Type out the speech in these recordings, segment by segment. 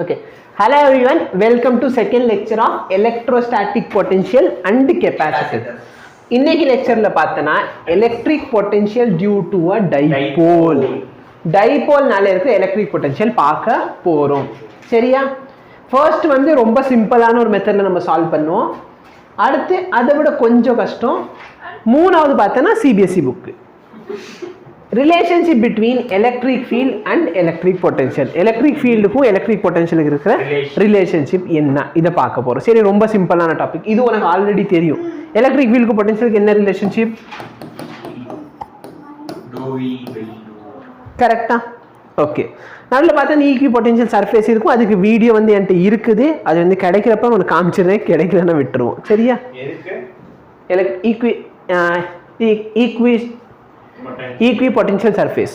Okay. Hello everyone. Welcome to second lecture of electrostatic potential and capacitance. இன்னைக்கு லெக்சர்ல பார்த்தனா electric potential due to a dipole. Dipoleனால இருக்கிற electric potential பார்க்க போறோம். சரியா? First வந்து ரொம்ப சிம்பிளான ஒரு மெத்தட்ல நம்ம சால்வ் பண்ணுவோம். அடுத்து அதை விட கொஞ்சம் கஷ்டம். மூணாவது பார்த்தனா CBSE book. Relationship between electric field and electric potential. Electric field க்கும் electric potential இருக்கிற relationship என்ன இத பார்க்க போறோம். சரி ரொம்ப சிம்பிளான டாபிக். இது உங்களுக்கு ஆல்ரெடி தெரியும். Electric field க்கு potential க்கு என்ன relationship? கரெக்ட்டா? ஓகே. நல்ல பார்த்தா ஈக்வி பொட்டன்ஷியல் சர்ஃபேஸ் இருக்கும். அதுக்கு வீடியோ வந்து என்கிட்ட இருக்குது. அது வந்து கிடைக்கிறப்ப உங்களுக்கு காமிச்சிடுறேன். கிடைக்கலன்னா விட்டுருவோம். சரியா? ஈக்வி பொட்டன்ஷியல் சர்ஃபேஸ்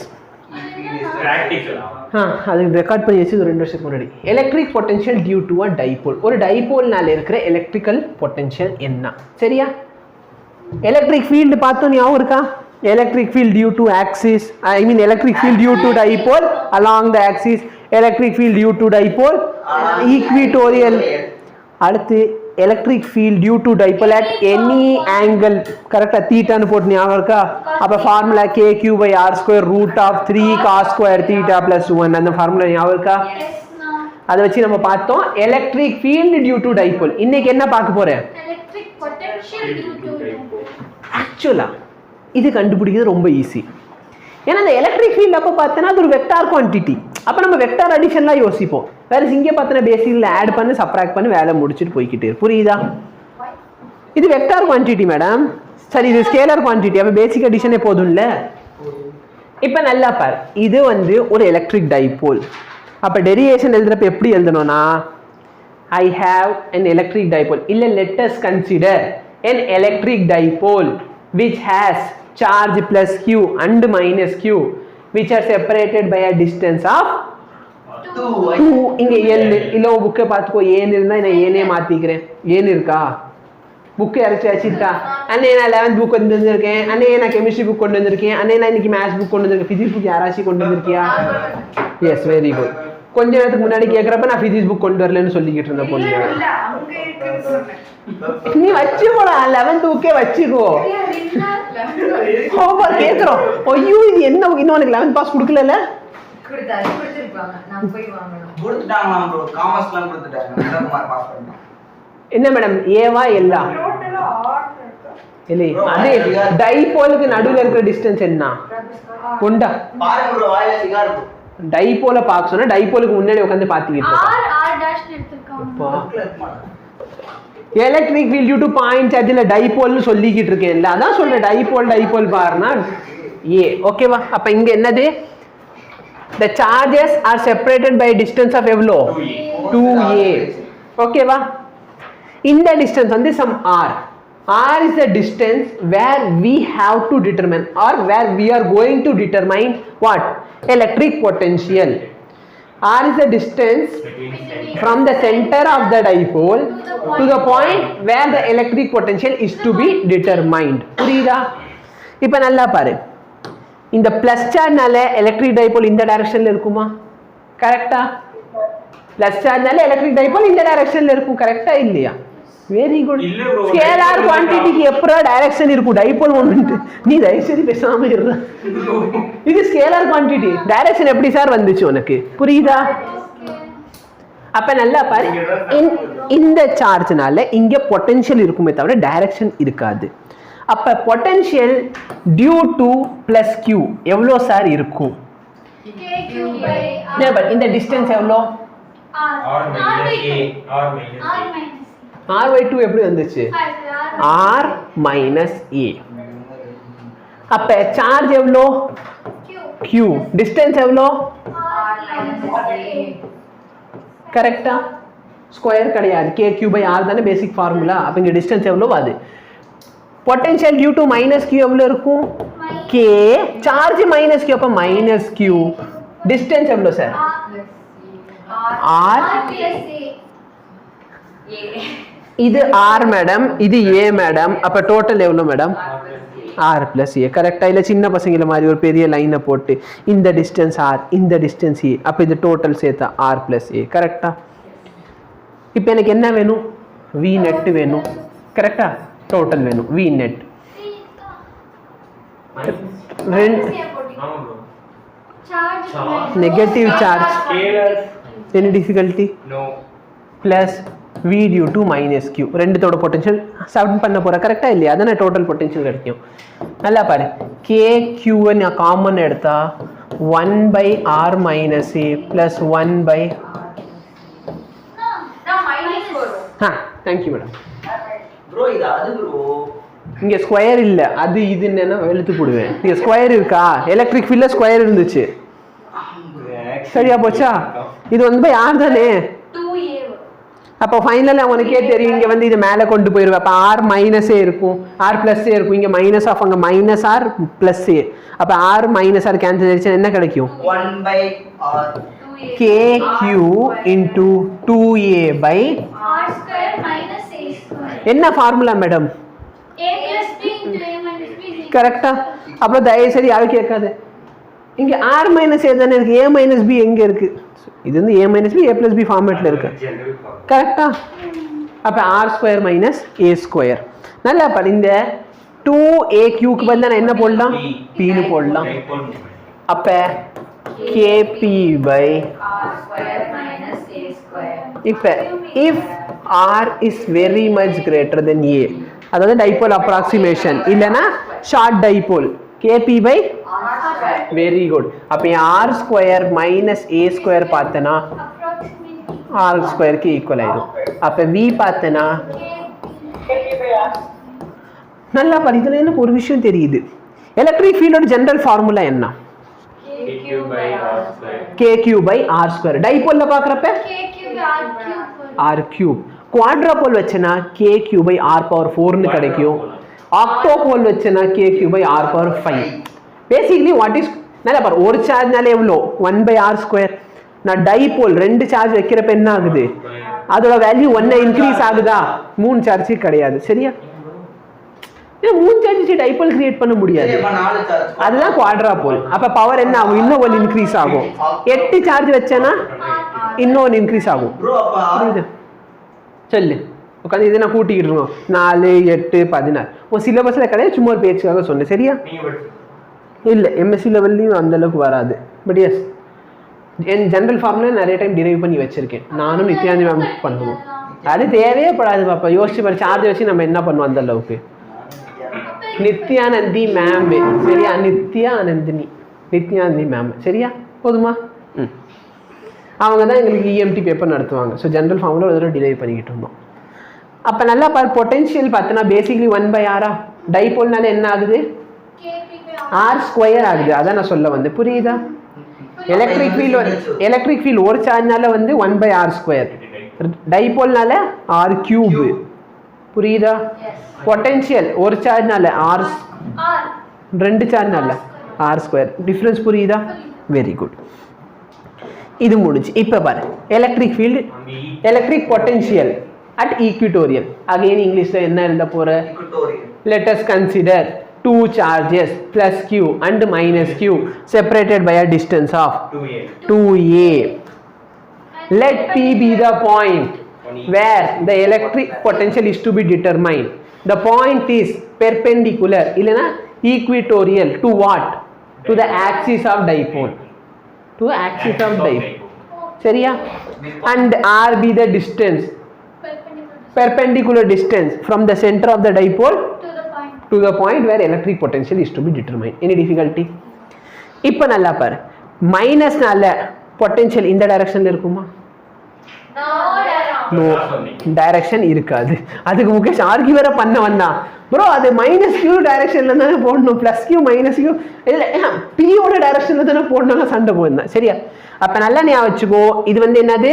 அது ரெக்கார்ட் பண்ணி வச்சு 2 வருஷத்துக்கு முன்னாடி. Electric potential due to a dipole. ஒரு டைபோல்னால இருக்கிற எலக்ட்ரிக்கல் பொட்டன்ஷியல் என்ன? சரியா? எலக்ட்ரிக் ஃபீல்டு பார்த்தோம் ஞாபகம் இருக்கா? Electric field due to axis, I mean electric field due to dipole along the axis, electric field due to dipole equatorial. அடுத்து electric field due to dipole at any angle. கரெக்ட்டா theta னு போட்டு ஞாபகம் இருக்கா? அப்ப formula kq by r square root of 3 cos square theta plus 1 அந்த formula ஞாபகம் இருக்கா? அத வச்சு நம்ம பார்த்தோம் electric field due to dipole. இன்னைக்கு என்ன பார்க்க போறேன்? electric potential due to dipole. ஆக்சுவலா இது கண்டுபிடிக்கிறது ரொம்ப ஈஸி. ஏன்னா இந்த எலக்ட்ரிக் ஃபீல்ட் அப்போ பார்த்தோன்னா அது ஒரு வெக்டார் குவான்டிட்டி. அப்போ நம்ம வெக்டார் அடிஷன்லாம் யோசிப்போம். வேறு இங்கே பார்த்தோன்னா பேசிக்கில் ஆட் பண்ணி சப்ராக்ட் பண்ணி வேலை முடிச்சுட்டு போய்கிட்டே புரியுதா? இது வெக்டார் குவான்டிட்டி மேடம். சரி இது ஸ்கேலர் குவான்டிட்டி. அப்போ பேசிக் அடிஷனே போதும்ல. இப்போ நல்லா பார், இது வந்து ஒரு எலக்ட்ரிக் டைபோல். அப்போ டெரிவேஷன் எழுதுறப்ப எப்படி எழுதணும்னா I have an electric dipole. இல்லை let us consider an electric dipole which has charge plus q and minus q which are separated by a distance of 2. இங்க n இல்ல புக்கை பார்த்துக்கோ. ஏன் இருந்தா நான் ஏனே மாத்திக்கிறேன். ஏன் இருக்கா? புக்கு அரைச்சி வச்சிருக்கா? அண்ணே நான் 11th புக் கொண்டு வந்திருக்கேன். அண்ணே நான் கெமிஸ்ட்ரி புக் கொண்டு வந்திருக்கேன். அண்ணே நான் இன்னைக்கு மேத்ஸ் புக் கொண்டு வந்திருக்கேன். பிசிக்ஸ் புக் யாராச்சும் கொண்டு வந்திருக்கியா? Yes, very good. கொஞ்ச நேரத்துக்கு முன்னாடி கேட்குறப்ப நான் பிசிக்ஸ் புக் கொண்டு வரலன்னு சொல்லிக்கிட்டு இருந்த பொண்ணு. நீ வச்சுக்கோடா 11th புக்கே வச்சுக்கோ. ஹோம்வொர்க் கேக்குறோம். ஐயோ இது என்ன இன்னும் உனக்கு 11th பாஸ் கொடுக்கல? என்ன மேடம் ஏவா எல்லாம் இல்லை? அதே டைபோலுக்கு நடுவில் இருக்கிற டிஸ்டன்ஸ் என்ன? கொண்டா டைபோல பார்க்க சொன்னா டைபோலுக்கு முன்னாடி உட்காந்து பார்த்துக்கிட்டு electric field due to point சார்ஜ்ல டைபோல்னு சொல்லிக்கிட்டு இருக்கேன்ல, அதான் சொல்றேன். டைபோல் பாருனா ஏ. ஓகேவா? அப்ப இங்க என்னது? the charges are separated by a distance of எவ்வளோ? 2a. ஓகேவா? இந்த டிஸ்டன்ஸ் வந்து some r. r is the distance where we have to determine or where we are going to determine what? Electric potential. r is the distance from the center of the dipole to the point where the electric potential is to be determined. புரியுதா? இப்போ நல்லா பாரு, இந்த plus சார்ஜ்னால electric dipole இந்த டைரக்ஷன்ல இருக்குமா? கரெக்டா? Plus சார்ஜ்னால electric dipole இந்த டைரக்ஷன்ல இருக்கும். கரெக்டா இல்லையா? Very good. ஸ்கேலார் குவான்டிட்டிக்கு எப்பரா டைரக்ஷன் இருக்கும்? Dipole moment. நீ தயவுசெய்து பேசாம இருடா. இது ஸ்கேலார் குவான்டிட்டி. டைரக்ஷன் எப்படி சார் வந்துச்சு உனக்கு? புரியுதா? அப்ப நல்லா பாரு, இந்த சார்ஜ்னால இங்க பொட்டன்ஷியல் இருக்குமே தவிர டைரக்ஷன் இருக்காது. அப்ப potential due to plus Q எவ்வளோ சார் இருக்கும்? இந்த டிஸ்டன்ஸ் எவ்வளோ? r by 2 எப்படி வந்துச்சு? r minus a. அப்ப சார்ஜ் எவ்வளோ? q. டிஸ்டன்ஸ் எவ்வளோ? கரெக்டா? ஸ்கொயர் கிடையாது. kq by r தானே பேசிக் ஃபார்முலா. அப்ப இங்க டிஸ்டன்ஸ் எவ்வளோ? அது potential due to minus q எவ்வளோ இருக்கும்? k. சார்ஜ் மைனஸ் q, அப்ப மைனஸ் q. டிஸ்டன்ஸ் எவ்வளோ சார்? r. இது r மேடம், இது a மேடம். அப்ப டோட்டல் எவ்வளோ மேடம்? ஆர் ப்ளஸ் ஏ கரெக்டாக. இல்லை சின்ன பசங்களை மாதிரி ஒரு பெரிய லைனை போட்டு இந்த டிஸ்டன்ஸ் ஆர் இந்த டிஸ்டன்ஸ் ஏ, அப்போ இது டோட்டல் சேர்த்தா ஆர் ப்ளஸ் ஏ கரெக்டாக. இப்போ எனக்கு என்ன வேணும்? வி நெட் வேணும் கரெக்டா, டோட்டல் வேணும் V net. Negative charge any difficulty no plus v due to minus q ரெண்டுத்தோட பொட்டன்ஷியல் சம் பண்ண போற கரெக்டா இல்லையா? அதான டோட்டல் பொட்டன்ஷியல் கிடைக்கும். நல்லா பாரு, k q ன்னு காமன் எடுத்தா 1 by r minus a plus 1 by thank you madam. bro இது அது bro இங்க ஸ்கொயர் இல்ல, அது இதுன்னு என்ன எழுத்து போடுவேன். இங்க ஸ்கொயர் இருக்கா? எலக்ட்ரிக் ஃபீல்ட்ல ஸ்கொயர் இருந்துச்சு, சரியா போச்சா? இது 1 by r தானே, 2a. அப்போ ஃபைனலா உனக்கே தெரியும் இங்க வந்து இது மேல கொண்டு போயிருவ. அப்ப r minus a இருக்கும், r plus a இருக்கும். இங்க minus ஆஃப் அங்க minus r plus a, அப்ப r minus r கேன்சல் ஆயிடுச்சு. என்ன கிடைக்கும்? 1 by r kq into 2a by r square minus a square. என்ன formula madam? a plus b into a minus b is equal கரெக்டா? அப்ப தயவு சரி யாரும் கேட்காது, இங்க r minus a தானே இருக்கு, a minus b எங்க இருக்கு? இது வந்து a minus b a plus b ஃபார்மேட்ல இருக்கு கரெக்டா? அப்ப r square minus a square. நல்லா பாரு, இந்த 2aq க்கு பதிலா நான் என்ன போடலாம்? p னு போடலாம். அப்ப kp by r square minus a square. இப்ப if r is very much greater than a, அதாவது டைபோல் அப்ராக்சிமேஷன் இல்லனா short dipole, kp by r square very good. அப்ப r square minus a square பார்த்தனா approximately r ஸ்கொயருக்கு equal ஆயிடும். அப்ப v பார்த்தனா நல்லா பாரு, இதுல எனக்கு ஒரு விஷயம் தெரியுது. எலக்ட்ரிக் ஃபீல்டோட ஜெனரல் ஃபார்முலா என்ன? kq by r square. kq by r square. டைபோல்ல பார்க்கறப்ப kq by r cube. r cube. குவாட்ராபோல் வச்சனா kq by r power 4 னு கிடைக்கும். ஆக்டோபோல் வச்சனா kq by r power 5. Basically what is, நல்லா பாரு, ஒரு சார்ஜ்னால எவ்வளோ? 1 by r ஸ்கொயர். நான் டைபோல் ரெண்டு சார்ஜ் வைக்கிறப்ப என்ன ஆகுது? அதோட வேல்யூ 1 இன்க்ரீஸ் ஆகுதா? 3 சார்ஜ் கிடையாது, சரியா? 3 சார்ஜ் டைபோல் கிரியேட் பண்ண முடியாது, அப்ப 4 சார்ஜ் அதுதான் குவாட்ராபோல். அப்ப பவர் என்ன ஆகும்? இன்னும் 1 இன்க்ரீஸ் ஆகும். 8 சார்ஜ் வச்சேன்னா இன்னும் 1 இன்க்ரீஸ் ஆகும். bro அப்ப புரியுது? சொல்லு உட்காந்து இதை நான் கூட்டிக்கிட்டு இருக்கோம். 4 8 16 உன் சிலபஸ்ல கிடையாது, சும்மா ஒரு பேச்சுக்காக சொன்னேன், சரியா? இல்லை எம்எஸ்சி லெவல்லையும் அந்த அளவுக்கு வராது. பட் எஸ் என் ஜென்ரல் ஃபார்ம்ல நிறைய டைம் டிரைவ் பண்ணி வச்சிருக்கேன், நானும் நித்யானந்தி மேம் பண்ணுவோம். அது தேவையே படாது பாப்பா, யோசிச்சு பாரு, சார்ஜ் வச்சு நம்ம என்ன பண்ணுவோம் அந்த அளவுக்கு. நித்யானந்தி மேம், சரியா? நித்யானந்தி மேம், சரியா? போதுமா? அவங்க தான் எங்களுக்கு இஎம்டி பேப்பர் நடத்துவாங்க. ஸோ ஜென்ரல் ஃபார்மில் ஒரு தடவை டிரைவ் பண்ணிக்கிட்டு இருந்தோம். அப்போ நல்லா பாரு, பொட்டன்ஷியல் பார்த்தோன்னா பேசிக்லி 1 by r. டைபோல்னால என்ன ஆகுது? kp by r ஸ்கொயர் ஆகுது. அதான் நான் சொல்ல வந்தேன், புரியுதா? எலக்ட்ரிக் ஃபீல்ட் ஒரு சார்ஜ்னால வந்து 1 by r ஸ்கொயர், டைபோல்னால r கியூப், புரியுதா? பொட்டன்ஷியல் ஒரு சார்ஜ்னால r, r ரெண்டு சார்ஜ்னால r ஸ்கொயர். டிஃபரன்ஸ் புரியுதா? Very good. இது முடிஞ்சு. இப்போ பாரு, electric field, electric potential at equatorial. Again இங்கிலீஷ்ல என்ன எழுத போற? equatorial. Let us consider two charges plus q and minus q separated by a distance of 2a. Let p be the point where the electric potential is to be determined. The point is perpendicular இல்லனா equatorial to what? To the axis of dipole. To the axis of dipole. சரியா? And r be the distance, perpendicular distance from the center of the dipole to the point where electric potential is to be determined. Any difficulty? இப்போ நல்லா பாரு, மைனஸ்னால potential இந்த டைரக்ஷன்ல இருக்குமா? No, direction இருக்காது. அதுக்கு Mukesh argue வேற பண்ண வந்தான். ப்ரோ அது மைனஸ் கியூ டைரக்ஷன்ல தானே போடணும், பிளஸ் கியூ மைனஸ் கியூ இல்லை பியோட டைரக்ஷன்ல தானே போடணும் சண்டை போயிருந்தேன், சரியா? அப்ப நல்லா ஞாபகம் வச்சுக்கோ, இது வந்து என்னது?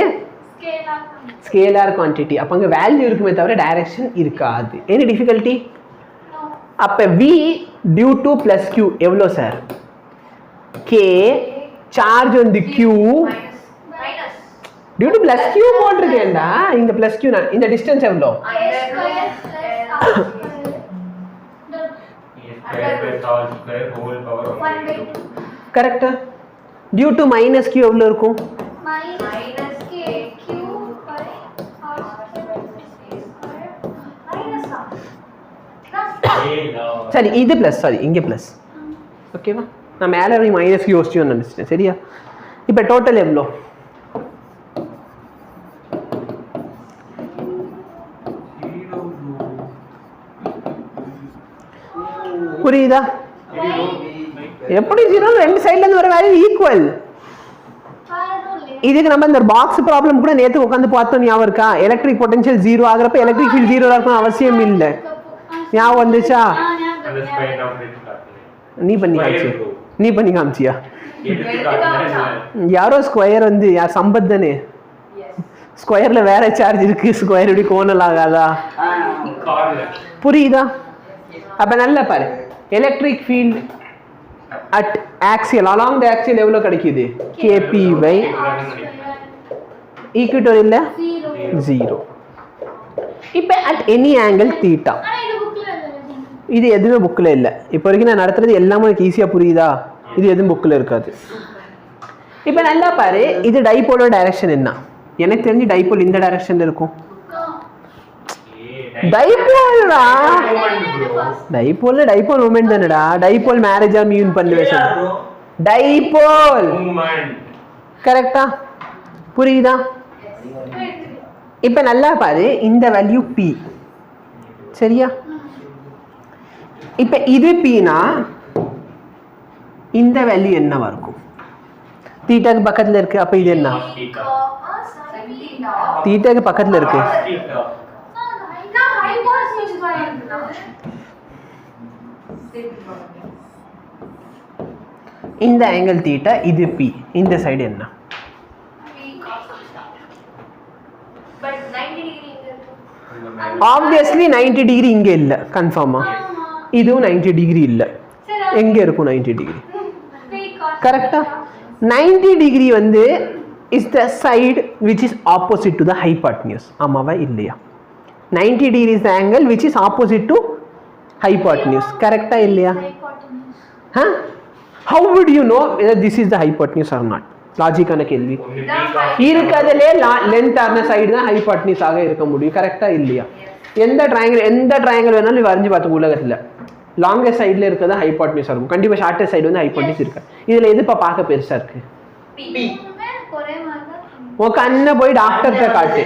Scalar quantity. அப்போ அங்கே வேல்யூ இருக்குமே தவிர டைரக்ஷன் இருக்காது. Any difficulty? அப்போ V due to plus Q எவ்வளோ சார்? கே சார்ஜ் வந்து Q due to plus Q போட்டிருக்கேன்டா. இந்த பிளஸ் கியூ நான் இந்த டிஸ்டன்ஸ் எவ்வளோ? square plus all square whole power 1/2. கரெக்டா? டியூ டு மைனஸ் q எவ்வளவு இருக்கும்? minus kq by r square minus சரி இது ப்ளஸ், சாரி இங்கே ப்ளஸ். ஓகேவா? நான் மேலே மைனஸ் யோசிச்சுன்னு நினச்சிட்டேன். சரியா? இப்போ டோட்டல் எவ்வளோ? புரியுதா? எப்படி ஜீரோ? ரெண்டு சைடுல இருந்து வர வேல்யூ ஈக்குவல். இதுக்கு நம்ம இந்த பாக்ஸ் ப்ராப்ளம் கூட நேத்து உட்காந்து பார்த்தோம், ஞாபகம் இருக்கா? எலக்ட்ரிக் பொட்டன்ஷியல் ஜீரோ ஆகிறப்ப எலக்ட்ரிக் ஃபீல்ட் ஜீரோ இருக்கணும் அவசியம் இல்லை. ஞாபகம் வந்துச்சா? நீ பண்ணி காமிச்சியா? யாரோ ஸ்கொயர் வந்து யார் சம்பத் தானே? ஸ்கொயர்ல வேற சார்ஜ் இருக்கு, ஸ்கொயர் இப்படி கோணல் ஆகாதா? புரியுதா? அப்ப நல்லா பாரு, electric field at axial along the axial எவ்வளவு கிடைக்குது? kp by ஈக்குவேட்டோரியல்ல 0. இப்போ அட் எனி ஆங்கிள் தீட்டா. இது எதுவுமே புக்கில் இல்லை. இப்போ வரைக்கும் நான் நடத்துறது எல்லாமே எனக்கு ஈஸியாக புரியுதா? இது எதுவும் புக்கில் இருக்காது. இப்போ நல்லா பாரு, இது டைபோலோட டைரக்ஷன் என்ன? எனக்கு தெரிஞ்சு டைபோல் இந்த டைரக்ஷன்ல இருக்கும். டைபோல்டா, டைபோல் மூமெண்ட் தானடா. டைபோல் மேரேஜா மியூன் பண்ணுவேன். டைபோல் கரெக்டா? புரியுதா? இப்போ நல்லா பாரு, இந்த வேல்யூ p. சரியா? இப்போ இது pனா இந்த வேல்யூ என்னவா இருக்கும்? தீட்டாக்கு பக்கத்துல இருக்கு. அப்ப இது என்ன? தீட்டாக்கு பக்கத்துல இருக்கு. இந்த ஆங்கிள் தீட்டா, இது p. இந்த சைடு என்ன? ஆப்வியஸ்லி 90 டிகிரி இங்க இல்ல, கன்ஃபார்மா. இதுவும் 90 டிகிரி இல்ல. எங்க இருக்கும் 90 டிகிரி? கரெக்டா? 90 டிகிரி வந்து is the side which is opposite to the hypotenuse. ஆமாவா இல்லையா? 90 degree is the angle which is opposite to hypotenuse. கரெக்டா இல்லையா? How would you know whether this is the hypotenuse or not? லாஜிக்கான கேள்வி. இருக்கிறதுலே length ஆன side தான் hypotenuse ஆக இருக்க முடியும். கரெக்டா இல்லையா? எந்த ட்ரையாங்கிள் வேணாலும் வரைஞ்சு பார்த்து உலகத்துல லாங்கஸ்ட் சைடுல இருக்கிறதா ஹைபாட்னியூஸா இருக்கும். கண்டிப்பா ஷார்ட்டஸ்ட் சைடு வந்து ஹைபாட்னியூஸ் இருக்கு. இதுல எதுப்பா பார்க்க பெருசா இருக்கு? உன் கண்ணை போய் டாக்டர்கிட்ட காட்டு,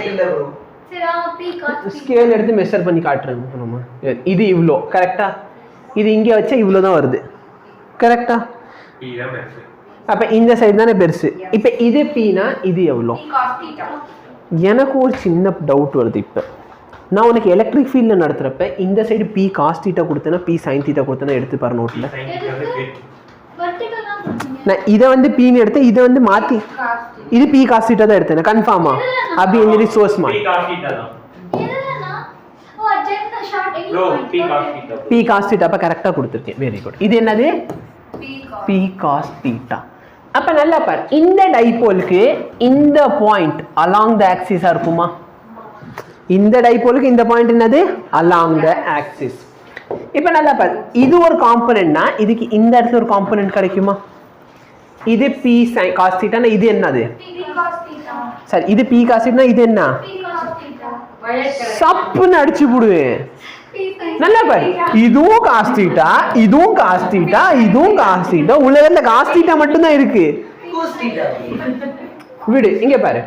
ஸ்கேல் எடுத்து மெஷர் பண்ணி காட்டுறேன். இது இவ்வளோ கரெக்டா? இது இங்க வச்சா இவ்வளோதான் வருது. கரெக்டா? அப்ப இந்த சைடு தானே பெருசு. இப்ப இது pனா இது எவ்வளோ? எனக்கு ஒரு சின்ன டவுட் வருது. இப்ப நான் உனக்கு எலக்ட்ரிக் ஃபீல்ட்ல நடத்துறப்ப இந்த சைடு p cos θ கொடுத்தேன்னா p sin θ கொடுத்தேன்னா எடுத்து பாரு நோட்ல. நான் இதை வந்து pன்னு எடுத்தேன், இதை வந்து மாத்தி இது p cos θ தான் எடுத்தேன். கன்ஃபார்மா? அப்படி எங்க சோர்ஸ் மாத்தி p cos θ அப்ப கரெக்டா கொடுத்துருக்கேன். Very good. இது என்னது? p cos θ. அப்ப நல்லா பாரு, இந்த டைபோலுக்கு இந்த பாயிண்ட் அலாங் த ஆக்சிஸா இருக்குமா? இந்த டைபோலுக்கு இந்த பாயிண்ட் என்னது? Along the axis. இப்ப நல்லா பாரு, இது ஒரு காம்போனன்ட்னா இதுக்கு இந்த இடத்துல ஒரு காம்போனன்ட் கிடைக்குமா? இது p sin cos θ னா இது என்னது? சரி, இது p cos θ னா இது என்ன? சப்புன்னு அடிச்சு போடுவேன். நல்லா பாரு, இதுவும் cos θ, இதுவும் cos θ, இதுவும் cos θ. உலகத்துல cos θ மட்டும் தான் இருக்கு. விடு, இங்க பாரு,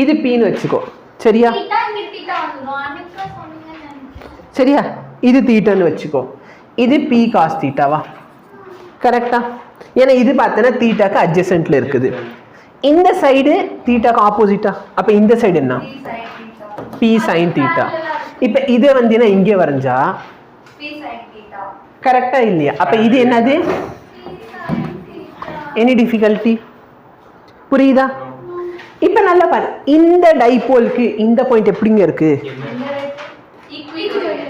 இது pன்னு வச்சுக்கோ. சரியா? சரியா? இது தீட்டான்னு வச்சுக்கோ. இது p cos θவா? கரெக்டா? ஏன்னா இது பார்த்தனா தீட்டாக்கு அட்ஜசன்ட்ல இருக்குது. இந்த சைடு தீட்டாக்கு ஆப்போசிட்டா. அப்ப இந்த சைடு என்ன? p sin θ. இப்ப இதை வந்து இங்கே வரைஞ்சா கரெக்டா இல்லையா? அப்ப இது என்னது? Any difficulty? புரியுதா? இப்ப நல்லா பாரு, இந்த டைபோலுக்கு இந்த பாயிண்ட் எப்படிங்க இருக்கு?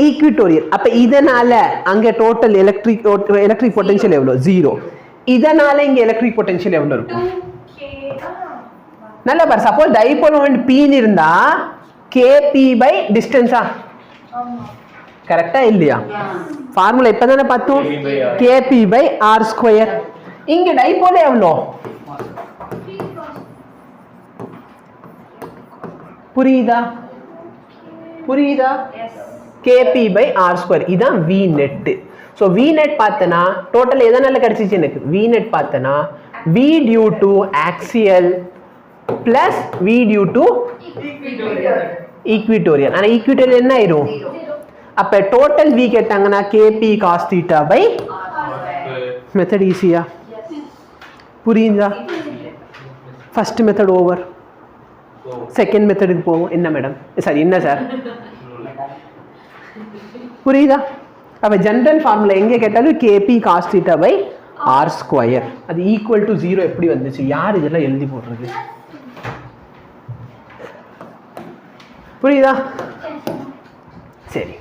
ஈக்குவேட்டோரியல். அப்ப இதனால அங்க டோட்டல் எலக்ட்ரிக் பொட்டன்ஷியல் எவ்வளவு? 0. இதனால இங்க எலக்ட்ரிக் பொட்டன்ஷியல் எவ்வளவு இருக்கும்? நல்லா பாரு, சப்போஸ் டைபோல் மொமெண்ட் p ன்னு இருந்தா kp by டிஸ்டன்ஸா? கரெக்டா இல்லையா? ஃபார்முலா இப்பதானே பார்த்தோம், கேபி பை ஆர் ஸ்கொயர். இங்க டைபோல் எவ்வளோ புரியுதா? புரியுதா? KP by R square. இதான் V net. So V net பார்த்தனா டோட்டல் எதனால கிடைச்சிச்சு எனக்கு? வி நெட் பார்த்தனா V due to axial plus V due to equatorial. ஆனால் ஈக்விட்டோரியல் என்ன ஆயிரும்? அப்போ டோட்டல் வி கேட்டாங்கன்னா KP cos theta by method ஈஸியா? புரியுதா? First method over. செகண்ட் மெத்தடுக்கு போவோம். என்ன மேடம் சார்? என்ன சார்? புரியுதா? அப்போ ஜென்ரல் ஃபார்முலா எங்கே கேட்டாலும் k p cos theta by R square. அது ஈக்குவல் டு 0 எப்படி வந்துச்சு? யார் இதெல்லாம் எழுதி போடுறது? புரியுதா? சரி.